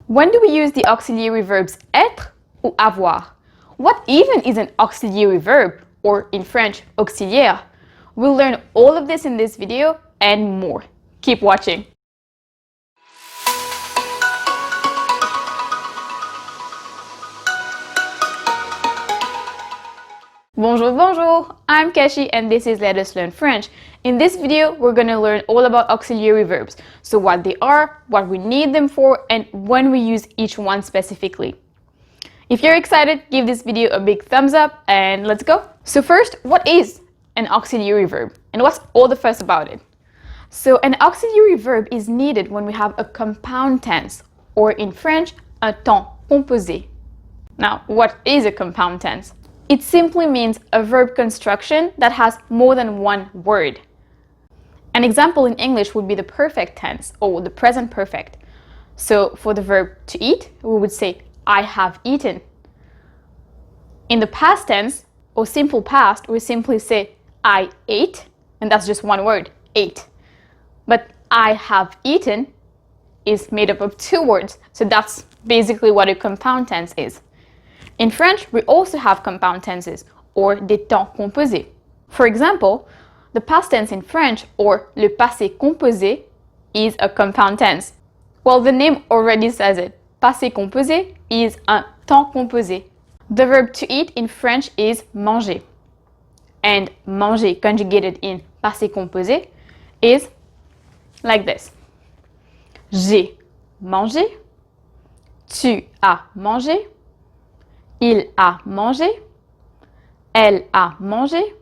When do we use the auxiliary verbs être ou avoir? What even is an auxiliary verb, or in French, auxiliaire? We'll learn all of this in this video and more. Keep watching. Bonjour, bonjour! I'm Keshi and this is Let Us Learn French. In this video, we're going to learn all about auxiliary verbs. So what they are, what we need them for, and when we use each one specifically. If you're excited, give this video a big thumbs up and let's go! So first, what is an auxiliary verb? And what's all the fuss about it? So an auxiliary verb is needed when we have a compound tense, or in French, un temps composé. Now, what is a compound tense? It simply means a verb construction that has more than one word. An example in English would be the perfect tense or the present perfect. So for the verb to eat, we would say I have eaten. In the past tense or simple past, we simply say I ate, and that's just one word, ate. But I have eaten is made up of two words, so that's basically what a compound tense is. In French, we also have compound tenses, or des temps composés. For example, the past tense in French, or le passé composé, is a compound tense. Well, the name already says it. Passé composé is un temps composé. The verb to eat in French is manger. And manger conjugated in passé composé is like this. J'ai mangé, tu as mangé, il a mangé, elle a mangé,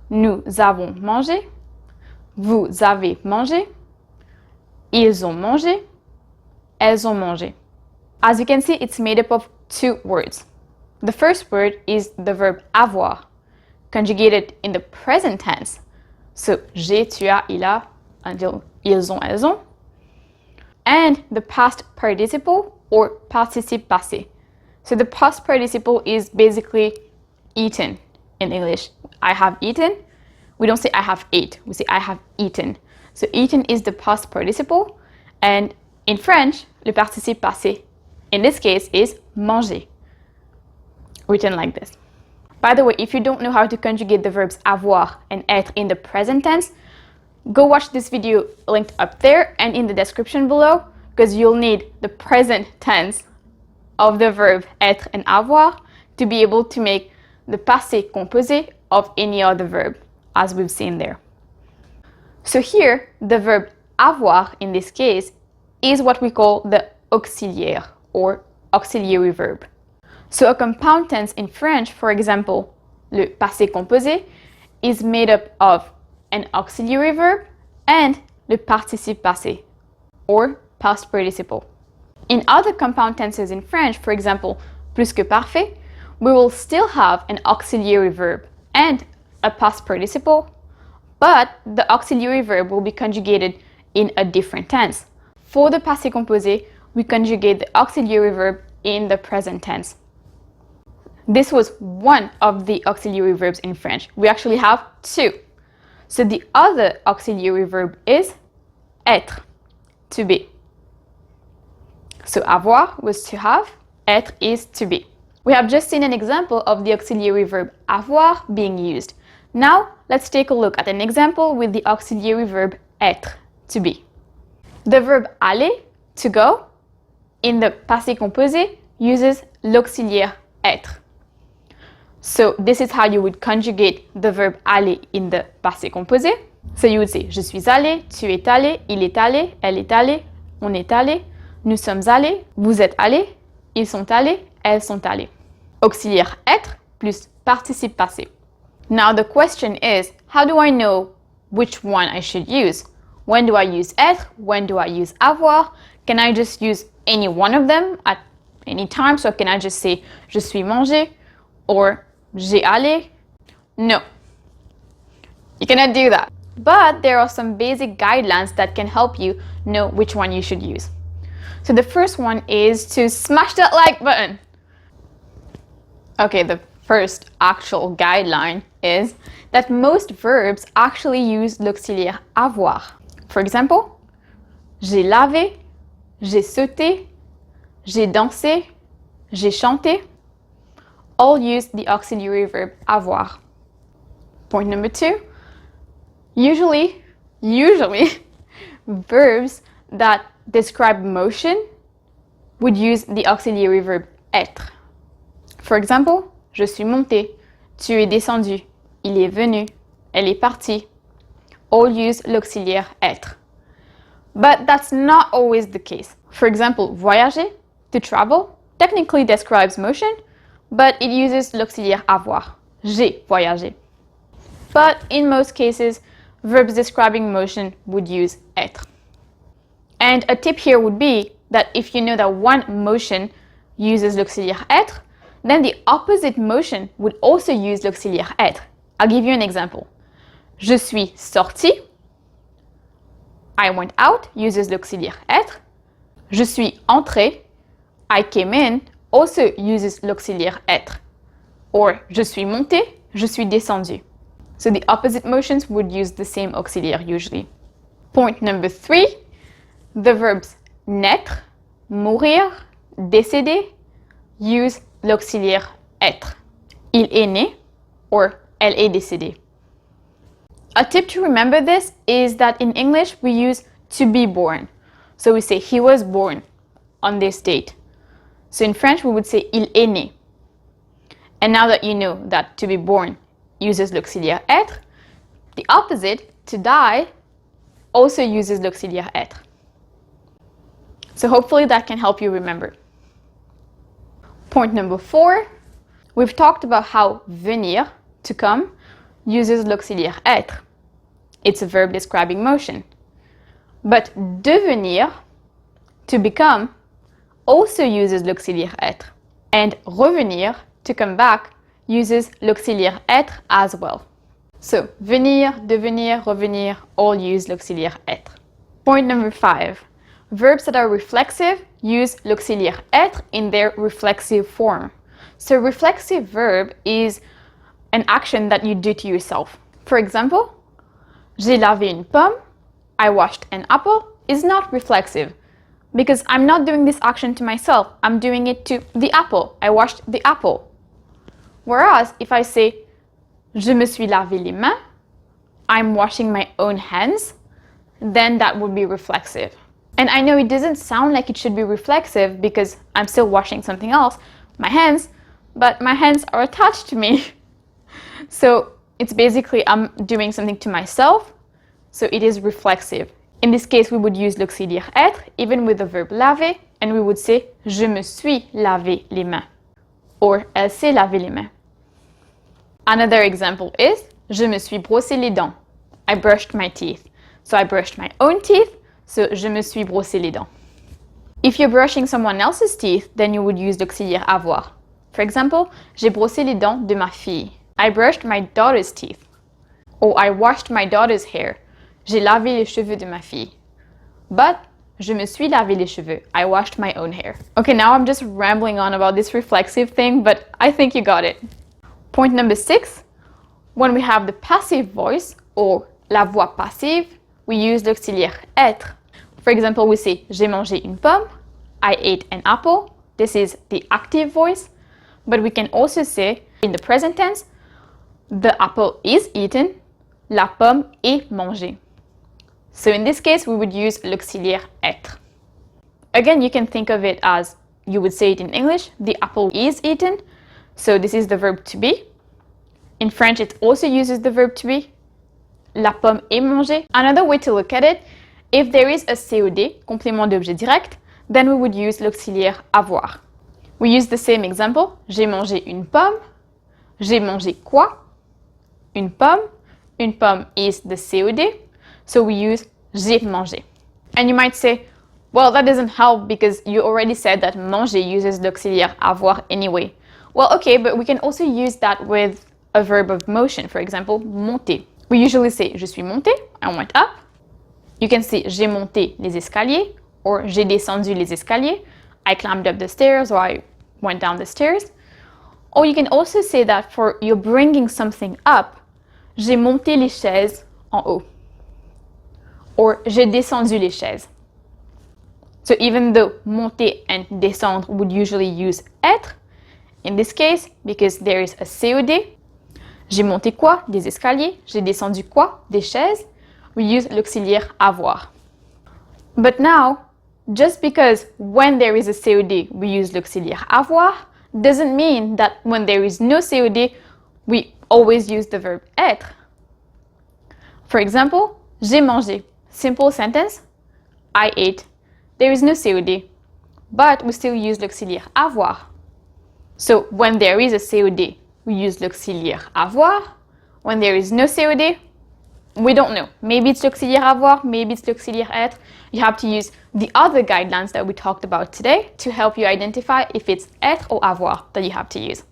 nous avons mangé, vous avez mangé, ils ont mangé, elles ont mangé. As you can see, it's made up of two words. The first word is the verb avoir, conjugated in the present tense. So, j'ai, tu as, il a, until ils ont, elles ont. And the past participle or participe passé. So the past participle is basically eaten in English. I have eaten. We don't say I have ate. We say I have eaten. So eaten is the past participle. And in French, le participe passé, in this case, is manger. Written like this. By the way, if you don't know how to conjugate the verbs avoir and être in the present tense, go watch this video linked up there and in the description below, because you'll need the present tense of the verb être and avoir to be able to make the passé composé of any other verb, as we've seen there. So here, the verb avoir in this case is what we call the auxiliaire or auxiliary verb. So a compound tense in French, for example, le passé composé, is made up of an auxiliary verb and le participe passé or past participle. In other compound tenses in French, for example, plus que parfait, we will still have an auxiliary verb and a past participle, but the auxiliary verb will be conjugated in a different tense. For the passé composé, we conjugate the auxiliary verb in the present tense. This was one of the auxiliary verbs in French. We actually have two. So the other auxiliary verb is être, to be. So avoir was to have, être is to be. We have just seen an example of the auxiliary verb avoir being used. Now, let's take a look at an example with the auxiliary verb être, to be. The verb aller, to go, in the passé composé uses l'auxiliaire être. So this is how you would conjugate the verb aller in the passé composé. So you would say je suis allé, tu es allé, il est allé, elle est allée, on est allé, nous sommes allés, vous êtes allés, ils sont allés, elles sont allées. Auxiliaire être plus participe passé. Now the question is, how do I know which one I should use? When do I use être? When do I use avoir? Can I just use any one of them at any time? So can I just say je suis mangé or j'ai allé? No. You cannot do that. But there are some basic guidelines that can help you know which one you should use. So the first one is to smash that like button. Okay, the first actual guideline is that most verbs actually use l'auxiliaire avoir. For example, j'ai lavé, j'ai sauté, j'ai dansé, j'ai chanté, all use the auxiliary verb avoir. Point number 2, usually, verbs that describe motion would use the auxiliary verb être. For example, je suis monté, tu es descendu, il est venu, elle est partie. All use l'auxiliaire être. But that's not always the case. For example, voyager, to travel, technically describes motion, but it uses l'auxiliaire avoir. J'ai voyagé. But in most cases, verbs describing motion would use être. And a tip here would be that if you know that one motion uses l'auxiliaire être, then the opposite motion would also use l'auxiliaire être. I'll give you an example. Je suis sorti. I went out uses l'auxiliaire être. Je suis entré. I came in also uses l'auxiliaire être. Or, je suis monté. Je suis descendu. So the opposite motions would use the same auxiliaire usually. Point number 3, the verbs naître, mourir, décéder use l'auxiliaire être. Il est né or elle est décédée. A tip to remember this is that in English we use to be born. So we say he was born on this date. So in French we would say il est né. And now that you know that to be born uses l'auxiliaire être, the opposite, to die, also uses l'auxiliaire être. So hopefully that can help you remember. Point number 4, we've talked about how venir, to come, uses l'auxiliaire être. It's a verb describing motion. But devenir, to become, also uses l'auxiliaire être. And revenir, to come back, uses l'auxiliaire être as well. So, venir, devenir, revenir, all use l'auxiliaire être. Point number 5. Verbs that are reflexive use l'auxiliaire être in their reflexive form. So, reflexive verb is an action that you do to yourself. For example, j'ai lavé une pomme, I washed an apple, is not reflexive because I'm not doing this action to myself. I'm doing it to the apple. I washed the apple. Whereas if I say je me suis lavé les mains, I'm washing my own hands, then that would be reflexive. And I know it doesn't sound like it should be reflexive because I'm still washing something else, my hands, but my hands are attached to me. So it's basically I'm doing something to myself, so it is reflexive. In this case, we would use l'auxiliaire être, even with the verb laver, and we would say je me suis lavé les mains, or elle s'est lavé les mains. Another example is je me suis brossé les dents. I brushed my teeth. So I brushed my own teeth, so je me suis brossé les dents. If you're brushing someone else's teeth, then you would use l'auxiliaire avoir. For example, j'ai brossé les dents de ma fille. I brushed my daughter's teeth. Or I washed my daughter's hair. J'ai lavé les cheveux de ma fille. But je me suis lavé les cheveux. I washed my own hair. Okay, now I'm just rambling on about this reflexive thing, but I think you got it. Point number 6, when we have the passive voice or la voix passive, we use l'auxiliaire être. For example, we say j'ai mangé une pomme, I ate an apple. This is the active voice. But we can also say in the present tense, the apple is eaten, la pomme est mangée. So in this case, we would use l'auxiliaire être. Again, you can think of it as you would say it in English, the apple is eaten. So this is the verb to be. In French, it also uses the verb to be. La pomme est mangée. Another way to look at it, if there is a COD, complément d'objet direct, then we would use l'auxiliaire avoir. We use the same example. J'ai mangé une pomme. J'ai mangé quoi? Une pomme. Une pomme is the COD. So we use j'ai mangé. And you might say, well, that doesn't help because you already said that manger uses l'auxiliaire avoir anyway. Well, okay, but we can also use that with a verb of motion. For example, monter. We usually say je suis monté, I went up. You can say j'ai monté les escaliers or j'ai descendu les escaliers. I climbed up the stairs or I went down the stairs. Or you can also say that for you're bringing something up, j'ai monté les chaises en haut. Or j'ai descendu les chaises. So even though monter and descendre would usually use être, in this case, because there is a COD, j'ai monté quoi? Des escaliers. J'ai descendu quoi? Des chaises. We use l'auxiliaire avoir. But now, just because when there is a COD we use l'auxiliaire avoir, doesn't mean that when there is no COD, we always use the verb être. For example, j'ai mangé. Simple sentence, I ate. There is no COD, but we still use l'auxiliaire avoir. So when there is a COD, we use l'auxiliaire avoir. When there is no COD, we don't know. Maybe it's l'auxiliaire avoir, maybe it's l'auxiliaire être. You have to use the other guidelines that we talked about today to help you identify if it's être or avoir that you have to use.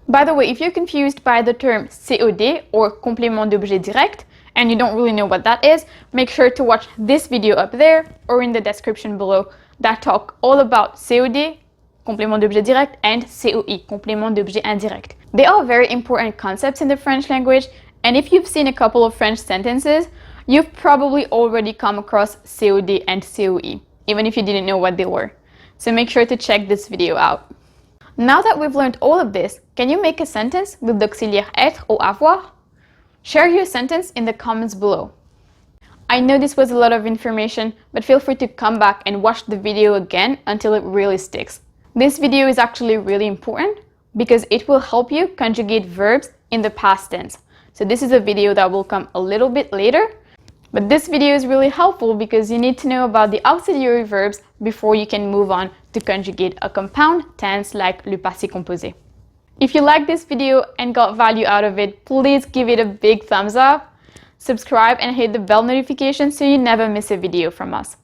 By the way, if you're confused by the term COD or complément d'objet direct, and you don't really know what that is, make sure to watch this video up there or in the description below that talk all about COD, complément d'objet direct, and COI, complément d'objet indirect. They are very important concepts in the French language, and if you've seen a couple of French sentences, you've probably already come across COD and COI, even if you didn't know what they were. So make sure to check this video out. Now that we've learned all of this, can you make a sentence with l'auxiliaire être or avoir? Share your sentence in the comments below. I know this was a lot of information, but feel free to come back and watch the video again until it really sticks. This video is actually really important because it will help you conjugate verbs in the past tense. So this is a video that will come a little bit later, but this video is really helpful because you need to know about the auxiliary verbs before you can move on to conjugate a compound tense like le passé composé. If you liked this video and got value out of it, please give it a big thumbs up, subscribe and hit the bell notification so you never miss a video from us.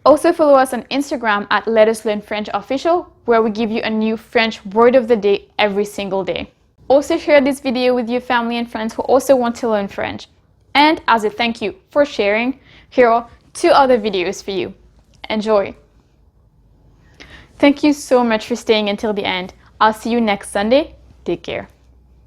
Also follow us on Instagram at Let Us Learn French Official, where we give you a new French word of the day every single day. Also share this video with your family and friends who also want to learn French. And as a thank you for sharing, here are 2 other videos for you. Enjoy! Thank you so much for staying until the end. I'll see you next Sunday. Take care.